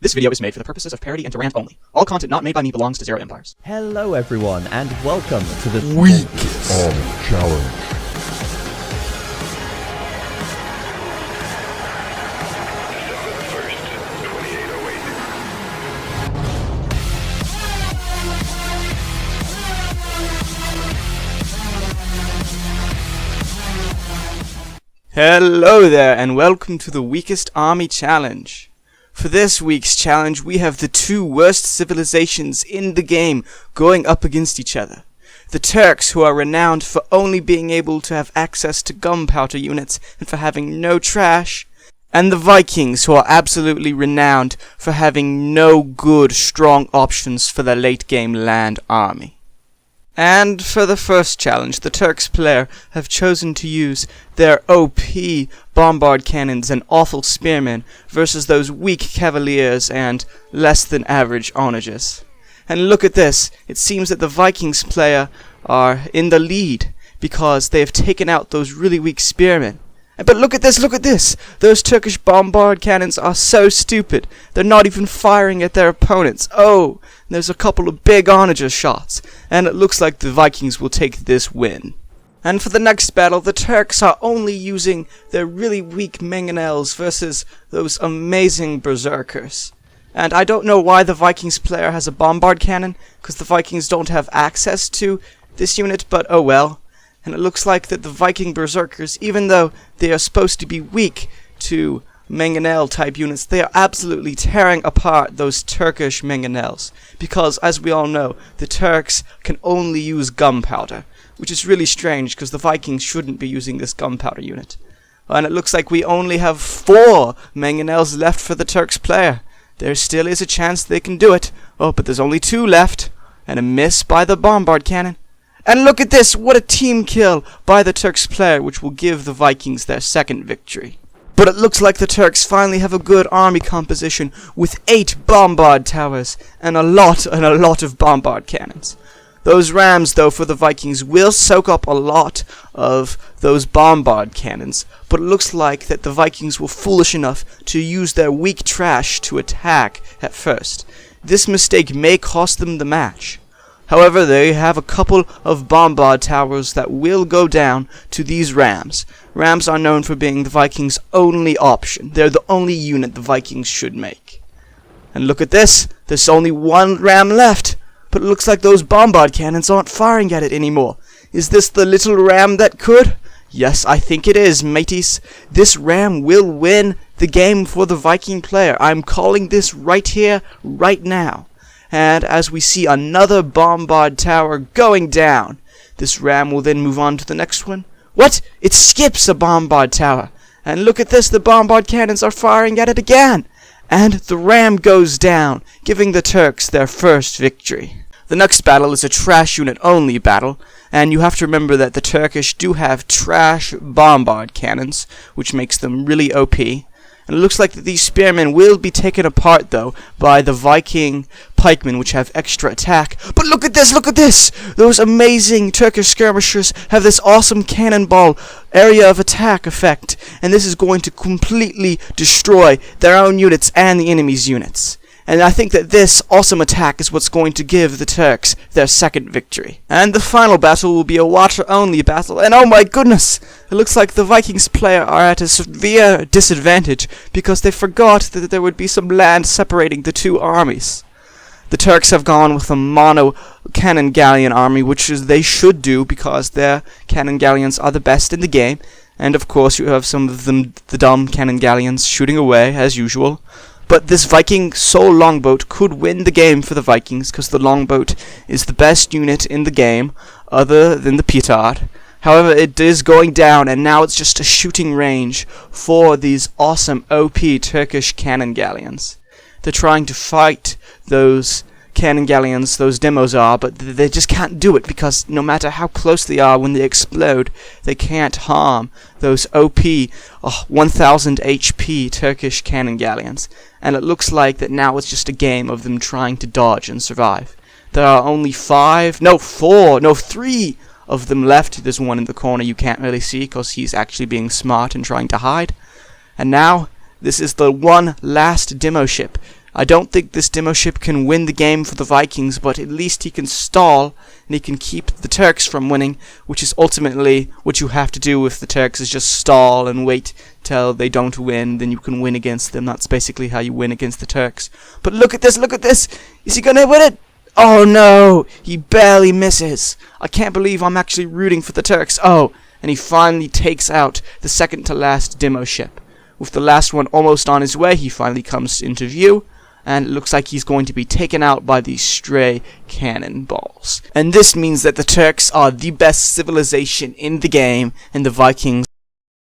This video is made for the purposes of parody and to rant only. All content not made by me belongs to Zero Empires. Hello everyone, and welcome to the Weakest Challenge. Hello there, and welcome to the Weakest Army Challenge. For this week's challenge, we have the two worst civilizations in the game going up against each other. The Turks, who are renowned for only being able to have access to gunpowder units and for having no trash, and the Vikings, who are absolutely renowned for having no good, strong options for their late-game land army. And for the first challenge, the Turks player have chosen to use their OP bombard cannons and awful spearmen versus those weak cavaliers and less than average onagers. And look at this, it seems that the Vikings player are in the lead because they have taken out those really weak spearmen. But look at this! Those Turkish bombard cannons are so stupid. They're not even firing at their opponents. Oh, there's a couple of big onager shots, and it looks like the Vikings will take this win. And for the next battle, the Turks are only using their really weak mangonels versus those amazing berserkers. And I don't know why the Vikings player has a bombard cannon, because the Vikings don't have access to this unit, but oh well. And it looks like that the Viking berserkers, even though they are supposed to be weak to mangonel type units, they are absolutely tearing apart those Turkish mangonels. Because, as we all know, the Turks can only use gunpowder, which is really strange because the Vikings shouldn't be using this gunpowder unit. And it looks like we only have 4 mangonels left for the Turks player. There still is a chance they can do it. Oh, but there's only 2 left, and a miss by the bombard cannon. And look at this, what a team kill by the Turks player, which will give the Vikings their second victory. But it looks like the Turks finally have a good army composition with 8 bombard towers and a lot of bombard cannons. Those rams, though, for the Vikings will soak up a lot of those bombard cannons, but it looks like that the Vikings were foolish enough to use their weak trash to attack at first. This mistake may cost them the match. However, they have a couple of bombard towers that will go down to these rams. Rams are known for being the Vikings' only option. They're the only unit the Vikings should make. And look at this. There's only 1 ram left. But it looks like those bombard cannons aren't firing at it anymore. Is this the little ram that could? Yes, I think it is, mateys. This ram will win the game for the Viking player. I'm calling this right here, right now. And as we see another bombard tower going down, this ram will then move on to the next one. What? It skips a bombard tower. And look at this, the bombard cannons are firing at it again. And the ram goes down, giving the Turks their first victory. The next battle is a trash unit only battle, and you have to remember that the Turkish do have trash bombard cannons, which makes them really OP. And it looks like that these spearmen will be taken apart, though, by the Viking pikemen, which have extra attack. But look at this! Those amazing Turkish skirmishers have this awesome cannonball area of attack effect, and this is going to completely destroy their own units and the enemy's units. And I think that this awesome attack is what's going to give the Turks their second victory. And the final battle will be a water-only battle, and oh my goodness! It looks like the Vikings player are at a severe disadvantage because they forgot that there would be some land separating the two armies. The Turks have gone with a mono cannon galleon army, which is they should do because their cannon galleons are the best in the game, and of course you have some of them, the dumb cannon galleons, shooting away as usual. But this Viking Soul Longboat could win the game for the Vikings, because the Longboat is the best unit in the game, other than the Petard. However, it is going down, and now it's just a shooting range for these awesome OP Turkish cannon galleons. They're trying to fight those cannon galleons, those demos are, but they just can't do it, because no matter how close they are when they explode, they can't harm those OP 1000 HP Turkish cannon galleons. And it looks like that now it's just a game of them trying to dodge and survive. There are only 3 of them left. There's one in the corner you can't really see because he's actually being smart and trying to hide. And now, this is the one last demo ship. I don't think this demo ship can win the game for the Vikings, but at least he can stall, and he can keep the Turks from winning, which is ultimately what you have to do with the Turks, is just stall and wait till they don't win, then you can win against them. That's basically how you win against the Turks. But look at this, look at this! Is he gonna win it? Oh no! He barely misses! I can't believe I'm actually rooting for the Turks. Oh, and he finally takes out the second to last demo ship. With the last one almost on his way, he finally comes into view, and it looks like he's going to be taken out by these stray cannonballs. And this means that the Turks are the best civilization in the game, and the Vikings